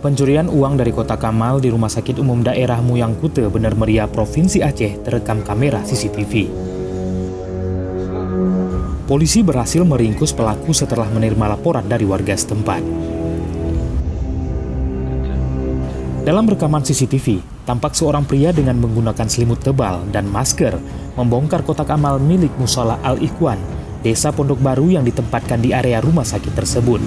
Pencurian uang dari kotak amal di Rumah Sakit Umum Daerah Muyang Kute, Bener Meriah, Provinsi Aceh terekam kamera CCTV. Polisi berhasil meringkus pelaku setelah menerima laporan dari warga setempat. Dalam rekaman CCTV, tampak seorang pria dengan menggunakan selimut tebal dan masker membongkar kotak amal milik Mushola Al-Ikhwan, Desa Pondok Baru yang ditempatkan di area rumah sakit tersebut.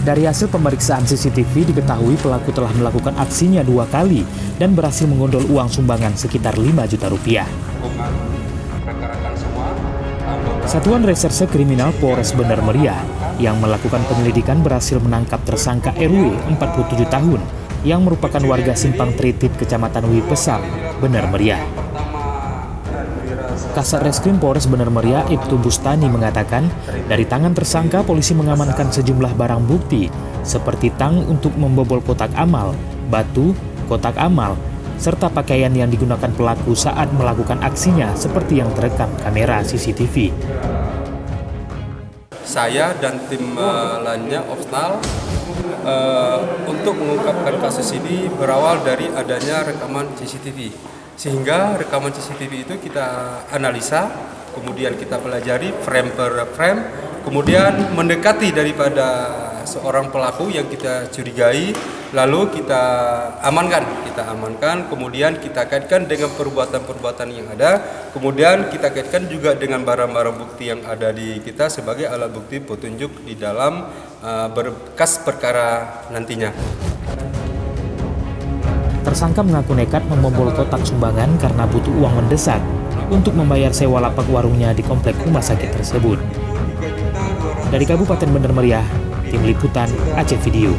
Dari hasil pemeriksaan CCTV diketahui pelaku telah melakukan aksinya 2 kali dan berhasil menggondol uang sumbangan sekitar 5 juta rupiah. Satuan Reserse Kriminal Polres Bener Meriah yang melakukan penyelidikan berhasil menangkap tersangka RW 47 tahun yang merupakan warga Simpang Tritip, Kecamatan Wipesam, Bener Meriah. Kasat Reskrim Polres Bener Meriah, Ibtu Bustani mengatakan, dari tangan tersangka polisi mengamankan sejumlah barang bukti seperti tang untuk membobol kotak amal, batu, kotak amal, serta pakaian yang digunakan pelaku saat melakukan aksinya seperti yang terekam kamera CCTV. Saya dan tim lainnya Opsnal untuk mengungkapkan kasus ini berawal dari adanya rekaman CCTV. Sehingga rekaman CCTV itu kita analisa, kemudian kita pelajari frame per frame, kemudian mendekati daripada seorang pelaku yang kita curigai, lalu kita amankan, kemudian kita kaitkan dengan perbuatan-perbuatan yang ada, kemudian kita kaitkan juga dengan barang-barang bukti yang ada di kita sebagai alat bukti petunjuk di dalam berkas perkara nantinya. Tersangka mengaku nekat membobol kotak sumbangan karena butuh uang mendesak untuk membayar sewa lapak warungnya di komplek rumah sakit tersebut. Dari Kabupaten Bener Meriah, Tim Liputan Aceh Video.